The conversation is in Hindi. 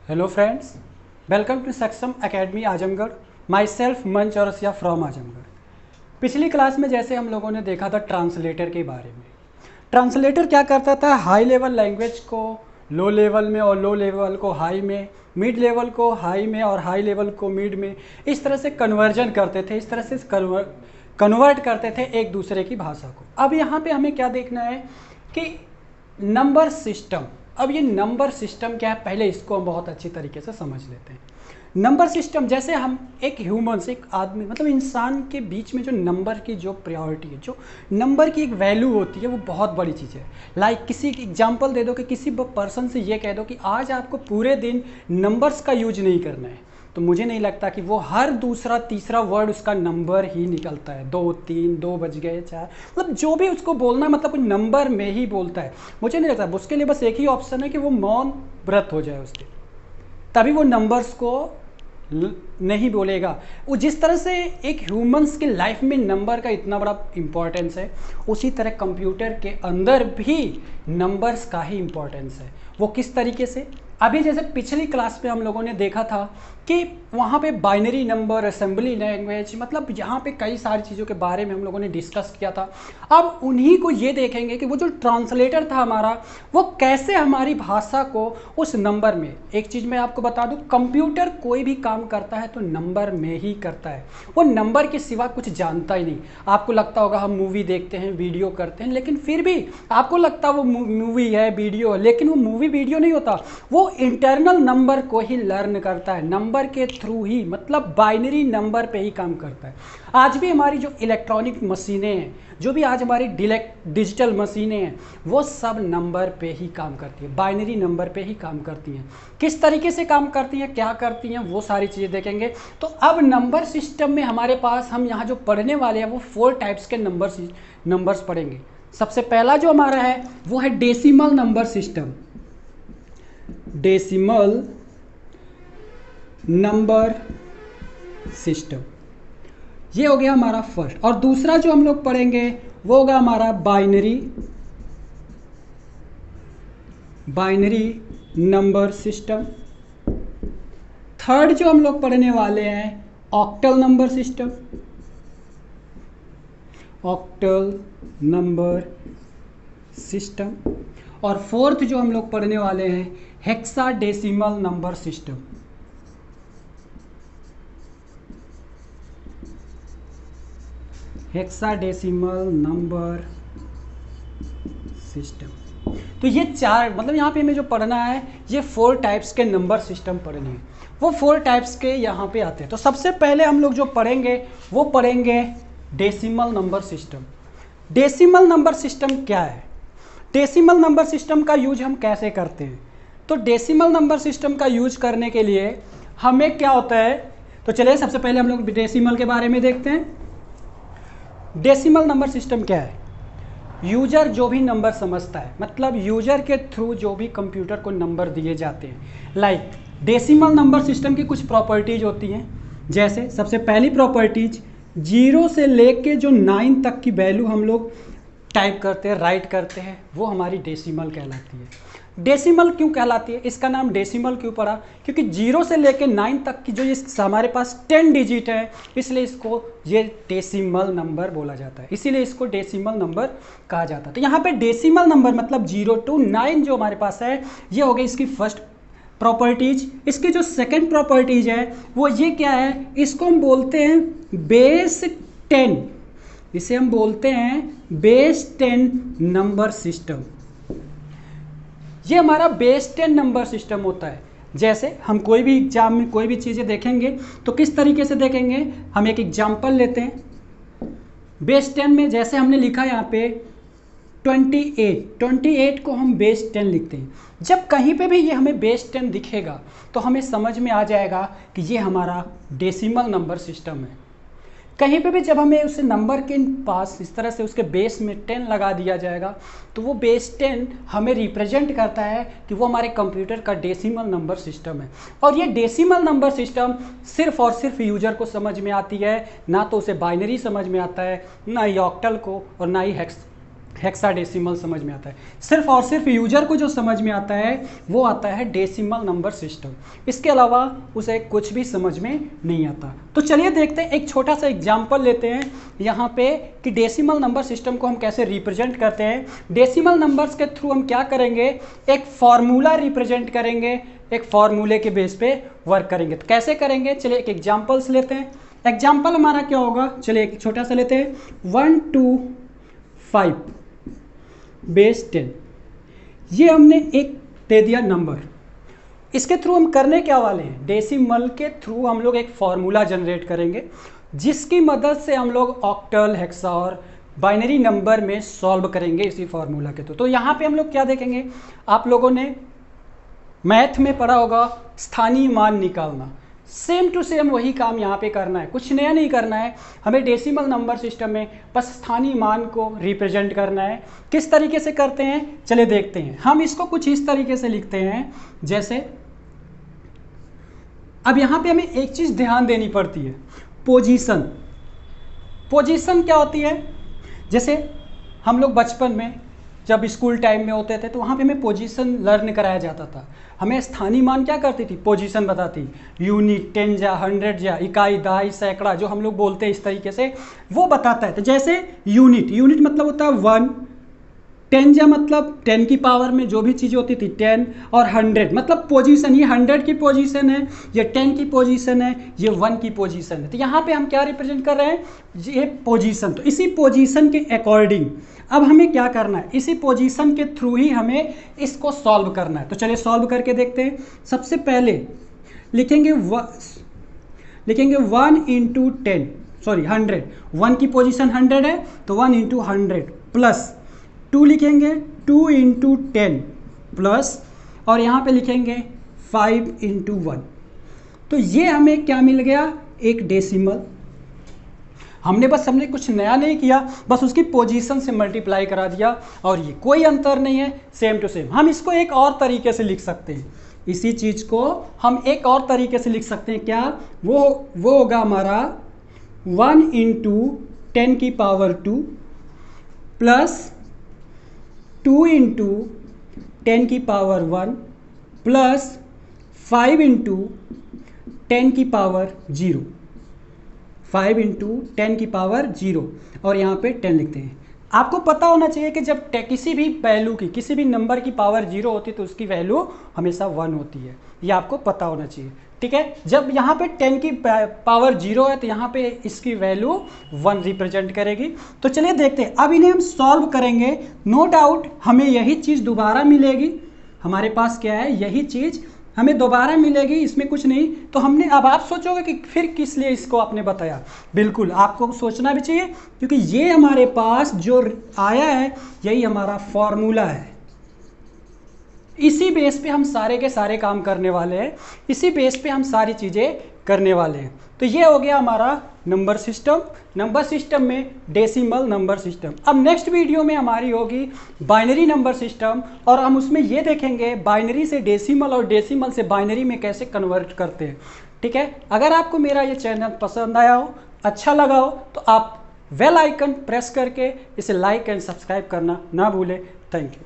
हेलो फ्रेंड्स, वेलकम टू सक्षम एकेडमी आजमगढ़। माई सेल्फ मंच चौरसिया फ्रॉम आजमगढ़। पिछली क्लास में जैसे हम लोगों ने देखा था ट्रांसलेटर के बारे में। ट्रांसलेटर क्या करता था, हाई लेवल लैंग्वेज को लो लेवल में और लो लेवल को हाई में, मिड लेवल को हाई में और हाई लेवल को मिड में, इस तरह से कन्वर्जन करते थे, इस तरह से कन्वर्ट करते थे एक दूसरे की भाषा को। अब यहाँ पे हमें क्या देखना है कि नंबर सिस्टम। अब ये नंबर सिस्टम क्या है, पहले इसको हम बहुत अच्छी तरीके से समझ लेते हैं। नंबर सिस्टम जैसे हम एक ह्यूमन्स, एक आदमी मतलब इंसान के बीच में जो नंबर की जो प्रायोरिटी है, जो नंबर की एक वैल्यू होती है, वो बहुत बड़ी चीज़ है। लाइक किसी एग्जांपल दे दो कि किसी पर्सन से ये कह दो कि आज आपको पूरे दिन नंबर्स का यूज नहीं करना है, तो मुझे नहीं लगता कि वो हर दूसरा तीसरा वर्ड उसका नंबर ही निकलता है। 2 3 2 बज गए 4, मतलब जो भी उसको बोलना है मतलब नंबर में ही बोलता है। मुझे नहीं लगता, उसके लिए बस एक ही ऑप्शन है कि वो मौन व्रत हो जाए उसके, तभी वो नंबर्स को नहीं बोलेगा। वो जिस तरह से एक ह्यूमंस के लाइफ में नंबर का इतना बड़ा इम्पोर्टेंस है, उसी तरह कंप्यूटर के अंदर भी नंबर्स का ही इम्पोर्टेंस है। वो किस तरीके से, अभी जैसे पिछली क्लास में हम लोगों ने देखा था कि वहाँ पे बाइनरी नंबर, असेंबली लैंग्वेज, मतलब यहाँ पे कई सारी चीज़ों के बारे में हम लोगों ने डिस्कस किया था। अब उन्हीं को ये देखेंगे कि वो जो ट्रांसलेटर था हमारा, वो कैसे हमारी भाषा को उस नंबर में। एक चीज़ मैं आपको बता दूँ, कंप्यूटर कोई भी काम करता है तो नंबर में ही करता है, वो नंबर के सिवा कुछ जानता ही नहीं। आपको लगता होगा हम मूवी देखते हैं, वीडियो करते हैं, लेकिन फिर भी आपको लगता वो मूवी है, वीडियो है, लेकिन वो मूवी वीडियो नहीं होता, वो इंटरनल नंबर को ही लर्न करता है, नंबर के थ्रू ही, मतलब बाइनरी नंबर पे ही काम करता है। आज भी हमारी जो इलेक्ट्रॉनिक मशीनें हैं, जो भी आज हमारी डिजिटल मशीनें हैं, वो सब नंबर पे ही काम करती है, बाइनरी नंबर पे ही काम करती हैं। किस तरीके से काम करती हैं, क्या करती हैं, वो सारी चीज़ें देखेंगे। तो अब नंबर सिस्टम में हमारे पास हम यहाँ जो पढ़ने वाले हैं वो 4 टाइप्स के नंबर्स पढ़ेंगे। सबसे पहला जो हमारा है वो है decimal number system. Decimal number system, ये हो गया हमारा फर्स्ट। और दूसरा जो हम लोग पढ़ेंगे वो होगा हमारा बाइनरी नंबर सिस्टम। थर्ड जो हम लोग पढ़ने वाले हैं octal number system, octal number system. और फोर्थ जो हम लोग पढ़ने वाले हैं hexadecimal number system. Hexadecimal number system. तो ये 4, मतलब यहाँ पे हमें जो पढ़ना है ये 4 टाइप्स के नंबर सिस्टम पढ़ने हैं। वो 4 टाइप्स के यहाँ पे आते हैं। तो सबसे पहले हम लोग जो पढ़ेंगे वो पढ़ेंगे decimal number system. Decimal number system क्या है, डेसिमल नंबर सिस्टम का यूज हम कैसे करते हैं। तो डेसिमल नंबर सिस्टम का यूज करने के लिए हमें क्या होता है, तो चलिए सबसे पहले हम लोग डेसिमल के बारे में देखते हैं। डेसिमल नंबर सिस्टम क्या है, यूजर जो भी नंबर समझता है, मतलब यूजर के थ्रू जो भी कंप्यूटर को नंबर दिए जाते हैं। लाइक डेसिमल नंबर सिस्टम की कुछ प्रॉपर्टीज होती हैं, जैसे सबसे पहली प्रॉपर्टीज 0 से लेके जो 9 तक की वैल्यू हम लोग टाइप करते हैं, राइट करते हैं, वो हमारी डेसिमल कहलाती है। डेसिमल क्यों कहलाती है, इसका नाम डेसिमल क्यों पड़ा, क्योंकि 0 से लेके 9 तक की जो ये हमारे पास 10 डिजिट है, इसलिए इसको ये डेसिमल नंबर बोला जाता है, इसीलिए इसको डेसिमल नंबर कहा जाता है। तो यहाँ पे डेसिमल नंबर मतलब 0 to 9 जो हमारे पास है, ये हो गई इसकी फर्स्ट प्रॉपर्टीज। इसकी जो सेकंड प्रॉपर्टीज है वो ये क्या है, इसको हम बोलते हैं बेस 10, इसे हम बोलते हैं बेस 10 नंबर सिस्टम। ये हमारा बेस 10 नंबर सिस्टम होता है। जैसे हम कोई भी एग्जाम में कोई भी चीज़ें देखेंगे तो किस तरीके से देखेंगे, हम एक एग्जाम्पल लेते हैं। बेस 10 में जैसे हमने लिखा यहाँ पे 28 को हम बेस 10 लिखते हैं। जब कहीं पे भी ये हमें बेस 10 दिखेगा तो हमें समझ में आ जाएगा कि ये हमारा डेसिमल नंबर सिस्टम है। कहीं पे भी जब हमें उसे नंबर के पास इस तरह से उसके बेस में 10 लगा दिया जाएगा तो वो बेस 10 हमें रिप्रेजेंट करता है कि वो हमारे कंप्यूटर का डेसिमल नंबर सिस्टम है। और ये डेसिमल नंबर सिस्टम सिर्फ और सिर्फ यूजर को समझ में आती है, ना तो उसे बाइनरी समझ में आता है, ना ही ऑक्टल को और ना ही हेक्साडेसिमल समझ में आता है। सिर्फ और सिर्फ यूजर को जो समझ में आता है वो आता है डेसिमल नंबर सिस्टम, इसके अलावा उसे कुछ भी समझ में नहीं आता। तो चलिए देखते हैं, एक छोटा सा एग्जांपल लेते हैं यहाँ पे कि डेसिमल नंबर सिस्टम को हम कैसे रिप्रेजेंट करते हैं। डेसिमल नंबर्स के थ्रू हम क्या करेंगे, एक फॉर्मूला रिप्रेजेंट करेंगे, एक फॉर्मूले के बेस पे वर्क करेंगे। तो कैसे करेंगे, चलिए एक एग्जाम्पल्स लेते हैं। एग्जाम्पल हमारा क्या होगा, चलिए एक छोटा सा लेते हैं, 1 2 5 बेस 10, ये हमने एक दे दिया नंबर। इसके थ्रू हम करने क्या वाले हैं, डेसिमल के थ्रू हम लोग एक फॉर्मूला जनरेट करेंगे जिसकी मदद से हम लोग ऑक्टल, हेक्सा और बाइनरी नंबर में सॉल्व करेंगे इसी फॉर्मूला के थ्रू। तो यहाँ पे हम लोग क्या देखेंगे, आप लोगों ने मैथ में पढ़ा होगा स्थानीय मान निकालना, सेम टू सेम वही काम यहाँ पे करना है, कुछ नया नहीं करना है। हमें डेसिमल नंबर सिस्टम में बस स्थानीय मान को रिप्रेजेंट करना है। किस तरीके से करते हैं चलिए देखते हैं। हम इसको कुछ इस तरीके से लिखते हैं, जैसे अब यहाँ पे हमें एक चीज़ ध्यान देनी पड़ती है, पोजीशन। पोजीशन क्या होती है, जैसे हम लोग बचपन में जब स्कूल टाइम में होते थे तो वहाँ पे हमें पोजीशन लर्न कराया जाता था। हमें स्थानीय मान क्या करती थी, पोजीशन बताती, यूनिट, 10 जा, 100 जा, इकाई, दहाई, सैकड़ा, जो हम लोग बोलते हैं इस तरीके से वो बताता है। तो जैसे यूनिट मतलब होता है 1, 10 जा मतलब 10 की पावर में जो भी चीज़ें होती थी 10, और 100 मतलब पोजीशन, ये 100 की पोजीशन है, ये 10 की पोजीशन है, ये 1 की पोजीशन है। तो यहाँ पे हम क्या रिप्रेजेंट कर रहे हैं, ये पोजीशन। तो इसी पोजीशन के अकॉर्डिंग अब हमें क्या करना है, इसी पोजीशन के थ्रू ही हमें इसको सॉल्व करना है। तो चलिए सॉल्व करके देखते हैं। सबसे पहले लिखेंगे 1 इंटू 10, सॉरी 100, 1 की पोजीशन 100 है तो 1 इंटू 100 प्लस 2 लिखेंगे 2 इंटू 10 प्लस, और यहाँ पे लिखेंगे 5 इंटू 1। तो ये हमें क्या मिल गया, एक डेसिमल। हमने कुछ नया नहीं किया, बस उसकी पोजीशन से मल्टीप्लाई करा दिया, और ये कोई अंतर नहीं है, सेम टू सेम। हम इसको एक और तरीके से लिख सकते हैं, इसी चीज़ को हम एक और तरीके से लिख सकते हैं। क्या, वो होगा हमारा 1 इंटू 10 की पावर 2 प्लस 2 इंटू 10 की पावर 1 प्लस 5 इंटू 10 की पावर 0, 5 इंटू 10 की पावर 0, और यहाँ पे 10 लिखते हैं। आपको पता होना चाहिए कि जब किसी भी वैल्यू की, किसी भी नंबर की पावर 0 होती है तो उसकी वैल्यू हमेशा 1 होती है, ये आपको पता होना चाहिए, ठीक है। जब यहाँ पे 10 की पावर 0 है तो यहाँ पे इसकी वैल्यू 1 रिप्रेजेंट करेगी। तो चलिए देखते हैं, अब इन्हें हम सॉल्व करेंगे। नो डाउट हमें यही चीज़ दोबारा मिलेगी, हमारे पास क्या है, यही चीज़ हमें दोबारा मिलेगी, इसमें कुछ नहीं। तो हमने, अब आप सोचोगे कि फिर किस लिए इसको आपने बताया, बिल्कुल आपको सोचना भी चाहिए, क्योंकि ये हमारे पास जो आया है यही हमारा फॉर्मूला है। इसी बेस पे हम सारे के सारे काम करने वाले हैं, इसी बेस पे हम सारी चीज़ें करने वाले हैं। तो ये हो गया हमारा नंबर सिस्टम में डेसिमल नंबर सिस्टम। अब नेक्स्ट वीडियो में हमारी होगी बाइनरी नंबर सिस्टम, और हम उसमें ये देखेंगे बाइनरी से डेसिमल और डेसिमल से बाइनरी में कैसे कन्वर्ट करते हैं, ठीक है। अगर आपको मेरा ये चैनल पसंद आया हो, अच्छा लगा हो, तो आप बेल आइकन प्रेस करके इसे लाइक एंड सब्सक्राइब करना ना भूलें। Thank you.